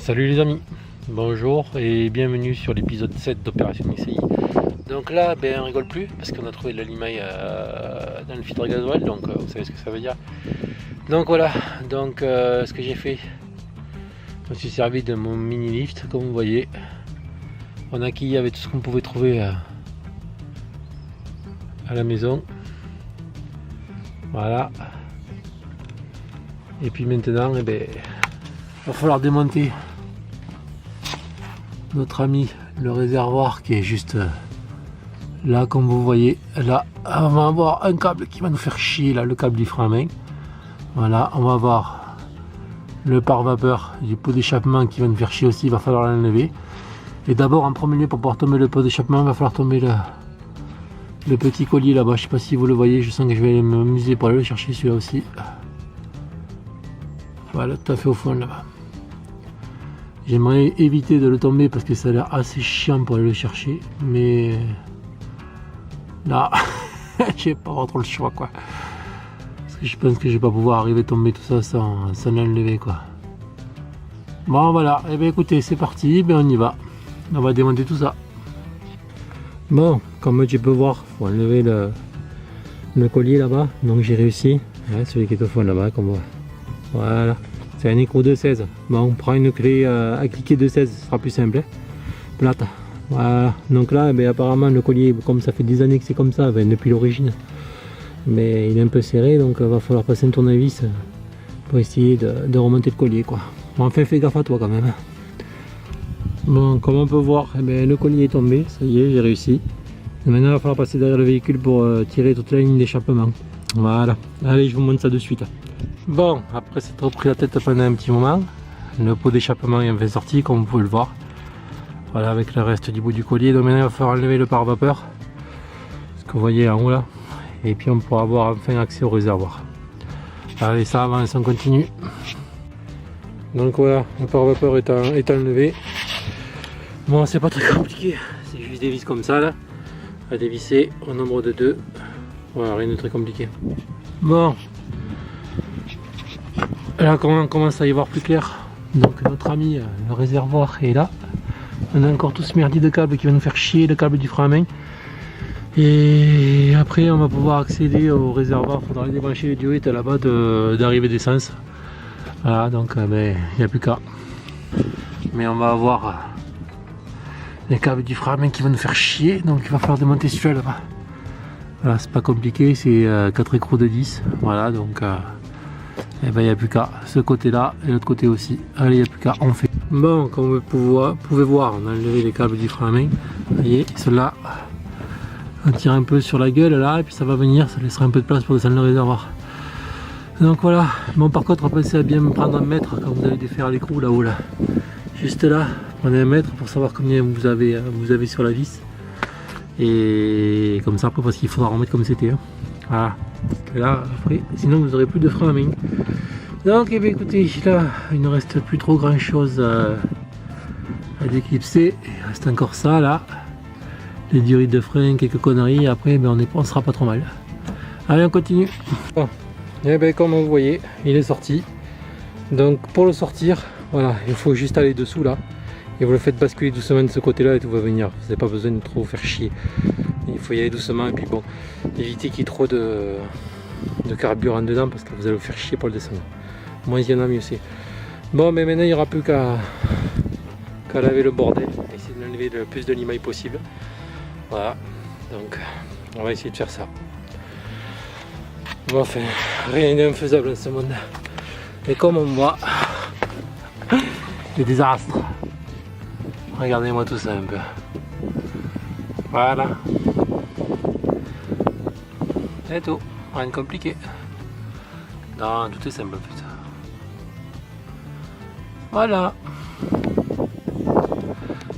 Salut les amis, bonjour et bienvenue sur l'épisode 7 d'Opération XCI. Donc là, on rigole plus parce qu'on a trouvé de la limaille dans le filtre gasoil, donc vous savez ce que ça veut dire. Donc voilà, ce que j'ai fait, je me suis servi de mon mini lift, comme vous voyez. On a quillé avec tout ce qu'on pouvait trouver à la maison. Voilà. Et puis maintenant, il va falloir démonter notre ami le réservoir qui est juste là, comme vous voyez. Là, on va avoir un câble qui va nous faire chier, là, le câble du frein à main. Voilà, on va avoir le pare-vapeur du pot d'échappement qui va nous faire chier aussi, il va falloir l'enlever. Et d'abord, en premier lieu, pour pouvoir tomber le pot d'échappement, il va falloir tomber le petit collier là-bas. Je sais pas si vous le voyez, je sens que je vais m'amuser pour aller le chercher, celui-là aussi. Voilà, tout à fait au fond là-bas. J'aimerais éviter de le tomber parce que ça a l'air assez chiant pour aller le chercher, mais là, j'ai pas trop le choix quoi. Parce que je pense que je vais pas pouvoir arriver à tomber tout ça sans l'enlever quoi. Bon voilà, et écoutez, c'est parti, on y va. On va démonter tout ça. Bon, comme tu peux voir, faut enlever le collier là-bas, donc j'ai réussi. Ouais, celui qui est au fond là-bas, comme on voit. Voilà. C'est un écrou de 16. Bon, on prend une clé à cliquer de 16, ce sera plus simple. Hein. Plate. Voilà. Donc là, apparemment, le collier, comme ça fait des années que c'est comme ça, depuis l'origine, mais il est un peu serré, donc il va falloir passer un tournevis pour essayer de remonter le collier, quoi. Bon, enfin, fais gaffe à toi quand même. Bon, comme on peut voir, le collier est tombé. Ça y est, j'ai réussi. Et maintenant, il va falloir passer derrière le véhicule pour tirer toute la ligne d'échappement. Voilà. Allez, je vous montre ça de suite. Bon, après s'être repris la tête pendant un petit moment, le pot d'échappement est enfin sorti, comme vous pouvez le voir. Voilà, avec le reste du bout du collier. Donc maintenant il va falloir enlever le pare-vapeur, ce que vous voyez en haut là, et puis on pourra avoir enfin accès au réservoir. Allez, ça avance, on continue. Donc voilà, le pare-vapeur est enlevé. Bon, c'est pas très compliqué, c'est juste des vis comme ça là, à dévisser au nombre de 2. Voilà, rien de très compliqué. Bon. Là, on commence à y voir plus clair. Donc notre ami, le réservoir est là. On a encore tout ce merdier de câble qui va nous faire chier, le câble du frein à main. Et après, on va pouvoir accéder au réservoir. Il faudra aller débrancher les diodes là-bas d'arrivée d'essence. Voilà, donc il n'y a plus qu'à. Mais on va avoir les câbles du frein à main qui vont nous faire chier. Donc il va falloir démonter celui-là là-bas. Voilà, c'est pas compliqué, c'est 4 écrous de 10. Voilà, donc il n'y a plus qu'à, ce côté là et l'autre côté aussi. Allez, il n'y a plus qu'à, on fait. Bon, comme vous pouvez voir, on a enlevé les câbles du frein à main. Vous voyez, ceux-là, on tire un peu sur la gueule là, et puis ça va venir, ça laissera un peu de place pour descendre le réservoir. Donc voilà. Bon, par contre, pensez à bien me prendre un mètre quand vous allez défaire l'écrou là-haut là. Juste là, prenez un mètre pour savoir combien vous avez sur la vis. Et comme ça après, parce qu'il faudra remettre comme c'était. Hein. Voilà. Et là, après, sinon vous n'aurez plus de frein à main. Donc, écoutez, là, il ne reste plus trop grand chose à déclipser. Il reste encore ça là. Les durites de frein, quelques conneries. Après, on sera pas trop mal. Allez, on continue. Bon. Et comme vous voyez, il est sorti. Donc, pour le sortir, voilà, il faut juste aller dessous là. Et vous le faites basculer doucement de ce côté là et tout va venir. Vous n'avez pas besoin de trop vous faire chier. Il faut y aller doucement et puis bon, éviter qu'il y ait trop de carburant dedans parce que vous allez vous faire chier pour le descendre. Moins il y en a, mieux c'est. Bon, mais maintenant il n'y aura plus qu'à laver le bordel. Essayer de l'enlever le plus de limaille possible. Voilà, donc on va essayer de faire ça. Bon, enfin, rien n'est infaisable dans ce monde. Et comme on voit, des désastres. Regardez-moi tout ça un peu. Voilà. C'est tout. Rien de compliqué. Non, tout est simple putain. Voilà.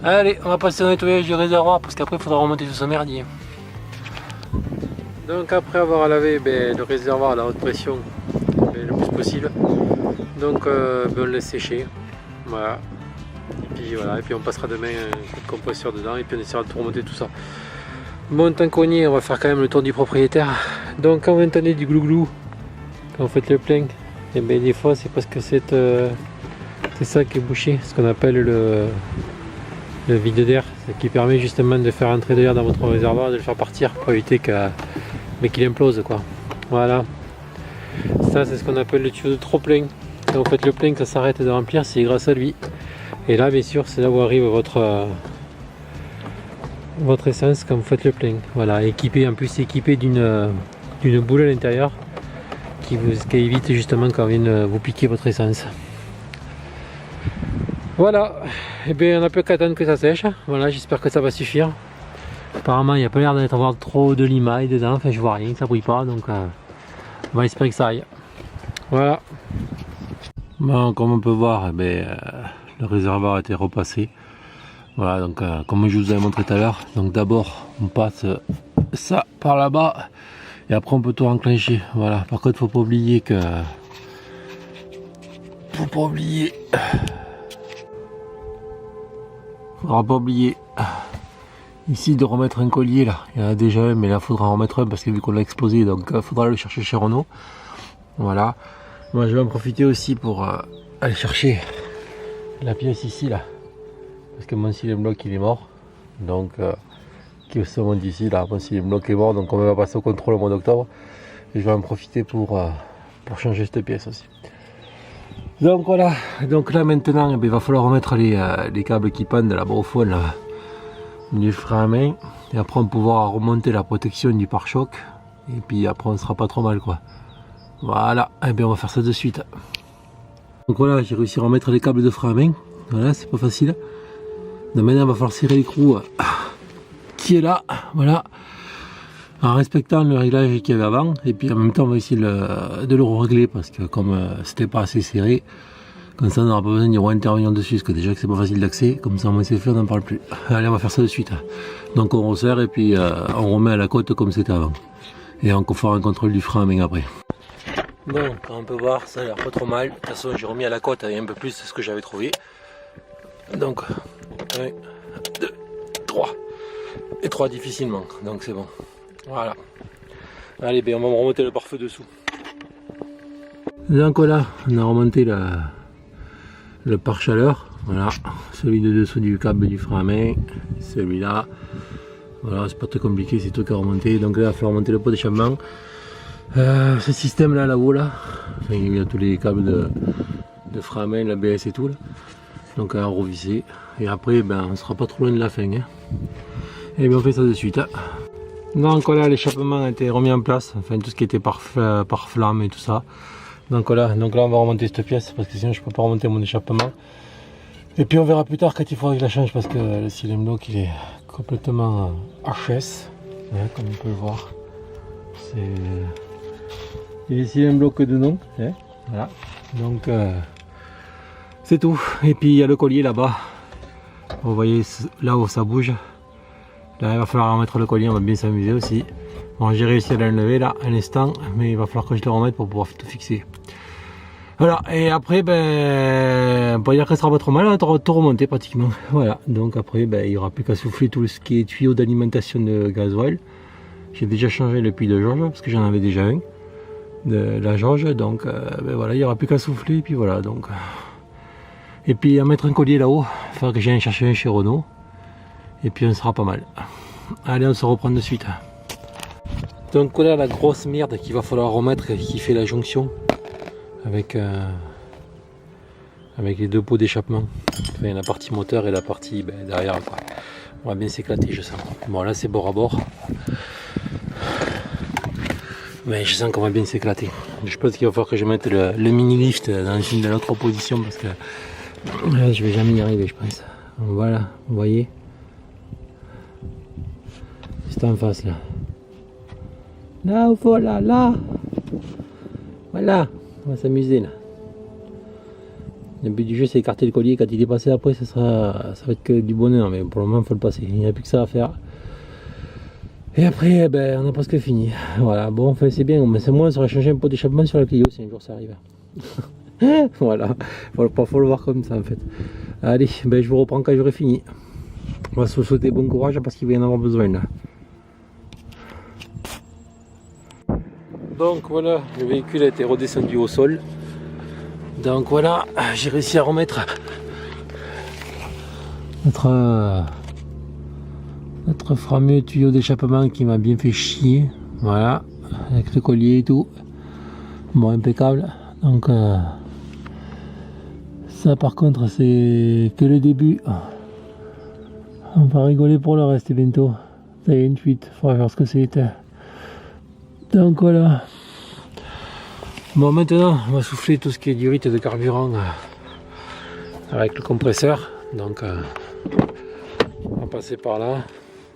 Allez, on va passer au nettoyage du réservoir parce qu'après il faudra remonter tout ce merdier. Donc après avoir lavé le réservoir à la haute pression le plus possible, donc on le laisse sécher. Voilà. Et puis on passera demain un coup de compresseur dedans et puis on essaiera de tout remonter tout ça. Bon, tant qu'on y est, on va faire quand même le tour du propriétaire. Donc quand vous entendez du glouglou, quand vous faites le plein, et des fois c'est parce que cette C'est ça qui est bouché, ce qu'on appelle le vide d'air, ce qui permet justement de faire entrer de l'air dans votre réservoir et de le faire partir pour éviter qu'il implose quoi. Voilà. Ça c'est ce qu'on appelle le tuyau de trop plein. Quand vous faites le plein, que ça s'arrête de remplir, c'est grâce à lui. Et là bien sûr c'est là où arrive votre essence quand vous faites le plein. Voilà, en plus équipé d'une boule à l'intérieur qui évite justement quand on vient vous piquer votre essence. Voilà, et bien on n'a plus qu'à attendre que ça sèche. Voilà, j'espère que ça va suffire. Apparemment il n'y a pas l'air d'être avoir trop de limaille dedans, enfin je vois rien, ça brille pas, donc on va espérer que ça aille. Voilà. Bon, comme on peut voir, le réservoir a été repassé. Voilà, donc comme je vous avais montré tout à l'heure, donc d'abord on passe ça par là-bas et après on peut tout enclencher. Voilà, par contre faut pas oublier faudra pas oublier ici de remettre un collier là. Il y en a déjà un, mais là faudra en remettre un parce que vu qu'on l'a explosé, donc faudra le chercher chez Renault. Voilà. Moi je vais en profiter aussi pour aller chercher la pièce ici là. Parce que mon cylindre bloc il est mort. Donc qui se monte ici là, mon cylindre bloc est mort, donc on va passer au contrôle au mois d'octobre. Et je vais en profiter pour changer cette pièce aussi. Donc voilà, donc là maintenant il va falloir remettre les câbles qui pendent là-bas au fond là, du frein à main, et après on pourra remonter la protection du pare-choc, et puis après on sera pas trop mal quoi. Voilà, et bien on va faire ça de suite. Donc voilà, j'ai réussi à remettre les câbles de frein à main, voilà, c'est pas facile. Donc maintenant il va falloir serrer l'écrou qui est là, voilà, en respectant le réglage qu'il y avait avant, et puis en même temps on va essayer de le régler parce que comme c'était pas assez serré, comme ça on n'aura pas besoin d'y intervenir dessus, parce que déjà que c'est pas facile d'accès, comme ça au moins c'est fait, on n'en parle plus. Allez, on va faire ça de suite. Donc on resserre et puis on remet à la côte comme c'était avant, et on fera un contrôle du frein à main après. Bon, comme on peut voir, ça a l'air pas trop mal. De toute façon j'ai remis à la côte et un peu plus de ce que j'avais trouvé. Donc 1, 2, 3 et 3 difficilement, donc c'est bon. Voilà. Allez, ben on va remonter le pare-feu dessous. Donc voilà, on a remonté le pare-chaleur. Voilà, celui de dessous du câble du frein à main, celui-là. Voilà, c'est pas très compliqué, c'est tout qu'à remonter. Donc là, il va falloir remonter le pot d'échappement. Ce système là, là-haut, là, enfin, il y a tous les câbles de frein à main, l'ABS et tout. Là. Donc à revisser. Et après, ben, on sera pas trop loin de la fin. Hein. Et bien on fait ça de suite. Hein. Donc voilà, l'échappement a été remis en place, enfin tout ce qui était par flamme et tout ça. Donc voilà, donc là on va remonter cette pièce parce que sinon je peux pas remonter mon échappement. Et puis on verra plus tard quand il faudra que je la change parce que le cylindre bloc il est complètement HS, hein, comme on peut le voir. C'est le cylindre bloc de nom, hein, voilà. Donc c'est tout. Et puis il y a le collier là-bas. Vous voyez là où ça bouge. Là, il va falloir remettre le collier, on va bien s'amuser aussi. Bon, j'ai réussi à l'enlever là, un instant, mais il va falloir que je le remette pour pouvoir tout fixer. Voilà, et après, ben, on peut dire que ça sera pas trop mal, on va tout remonter pratiquement. Voilà, donc après, ben, il n'y aura plus qu'à souffler tout ce qui est tuyau d'alimentation de gasoil. J'ai déjà changé le puits de jauge, parce que j'en avais déjà un, de la jauge, donc ben, voilà, il n'y aura plus qu'à souffler, et puis voilà, donc. Et puis à mettre un collier là-haut, il faudra que j'aille chercher un chez Renault. Et puis on sera pas mal. Allez, on se reprend de suite. Donc là la grosse merde qu'il va falloir remettre, qui fait la jonction avec les deux pots d'échappement. Enfin, la partie moteur et la partie derrière quoi. On va bien s'éclater, je sens. Bon là c'est bord à bord. Mais je sens qu'on va bien s'éclater. Je pense qu'il va falloir que je mette le mini lift dans une de l'autre position parce que là je vais jamais y arriver je pense. Voilà, vous voyez. C'est en face là. Là, voilà, là. Voilà, on va s'amuser là. Le but du jeu c'est écarter le collier, quand il est passé après ça va être que du bonheur, mais pour le moment il faut le passer, il n'y a plus que ça à faire. Et après ben, on a presque fini. Voilà, bon enfin c'est bien, mais c'est moi on aurait changé un pot d'échappement sur la Clio si un jour ça arrive. Voilà, faut le voir comme ça en fait. Allez, ben, je vous reprends quand j'aurai fini. On va se souhaiter bon courage parce qu'il va y en avoir besoin là. Donc voilà, le véhicule a été redescendu au sol. Donc voilà, j'ai réussi à remettre notre fameux tuyau d'échappement qui m'a bien fait chier. Voilà, avec le collier et tout. Bon, impeccable. Donc ça par contre c'est que le début. On va rigoler pour le reste bientôt. Ça y est, une fuite, faudra voir ce que c'est. Donc voilà. Bon, maintenant on va souffler tout ce qui est diurite de carburant avec le compresseur. Donc on va passer par là.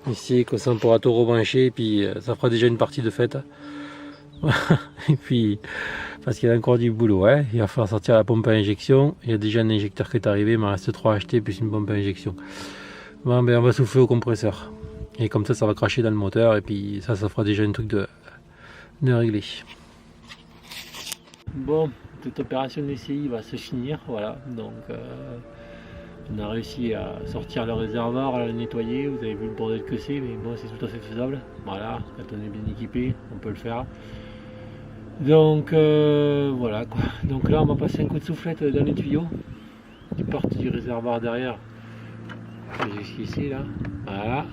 Ici, comme ça on pourra tout rebrancher et puis ça fera déjà une partie de fête. Et puis, parce qu'il y a encore du boulot, hein. Il va falloir sortir la pompe à injection. Il y a déjà un injecteur qui est arrivé, il m'en reste 3 à acheter plus une pompe à injection. Bon, ben on va souffler au compresseur. Et comme ça va cracher dans le moteur et puis ça fera déjà un truc de réglé. Bon, cette opération d'essai va se finir, voilà. Donc on a réussi à sortir le réservoir, à le nettoyer. Vous avez vu le bordel que c'est, mais bon, c'est tout à fait faisable. Voilà, quand on est bien équipé, on peut le faire. Donc voilà quoi. Donc là on va passer un coup de soufflette dans les tuyaux qui partent du réservoir derrière jusqu'ici là. Voilà.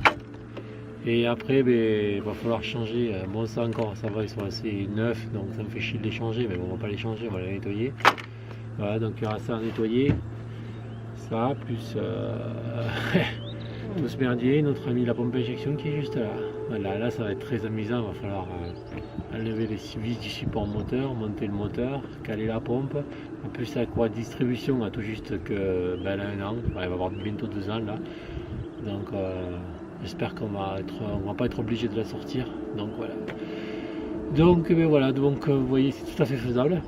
Et après ben, il va falloir changer. Bon ça encore, ça va, ils sont assez neufs, donc ça me fait chier de les changer, mais bon, on va pas les changer, on va les nettoyer. Voilà, donc il y aura ça à nettoyer. Ça, plus tout ce merdier, notre ami la pompe injection qui est juste là. Voilà, là ça va être très amusant, il va falloir enlever les vis du support moteur, monter le moteur, caler la pompe. En plus la courroie de distribution a tout juste que elle a 1 an, elle va avoir bientôt 2 ans là. Donc j'espère qu'on va pas être obligé de la sortir. Donc voilà. Donc ben voilà, donc vous voyez c'est tout à fait faisable.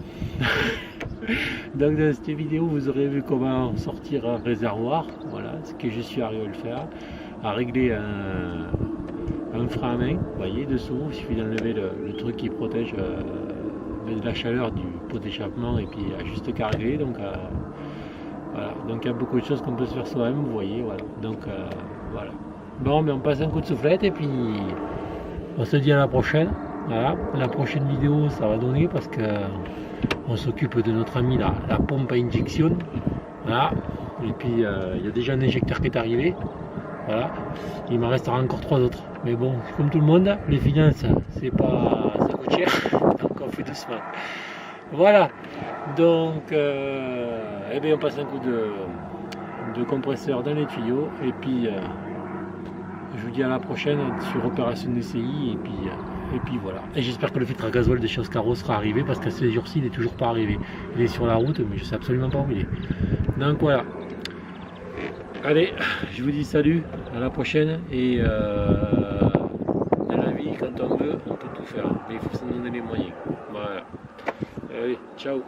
Donc dans cette vidéo vous aurez vu comment sortir un réservoir, voilà ce que je suis arrivé à le faire, à régler un frein à main, vous voyez dessous, il suffit d'enlever le truc qui protège de la chaleur du pot d'échappement et puis il y a juste qu'à régler. Donc voilà, donc il y a beaucoup de choses qu'on peut se faire soi-même, vous voyez, voilà. Donc voilà. Bon, mais on passe un coup de soufflette et puis on se dit à la prochaine. Voilà, la prochaine vidéo ça va donner parce que on s'occupe de notre ami la pompe à injection. Voilà, et puis il y a déjà un injecteur qui est arrivé. Voilà, il m'en restera encore 3 autres. Mais bon, comme tout le monde, les finances, c'est pas, ça coûte cher, donc on fait doucement. Voilà, donc eh bien on passe un coup de compresseur dans les tuyaux et puis je vous dis à la prochaine sur opération DCI et puis voilà. Et j'espère que le filtre à gasoil de chez Oscaro sera arrivé parce qu'à ces jours-ci il n'est toujours pas arrivé. Il est sur la route mais je sais absolument pas où il est. Donc voilà. Allez, je vous dis salut, à la prochaine et dans la vie quand on veut on peut tout faire. Mais il faut se donner les moyens. Voilà. Allez, ciao.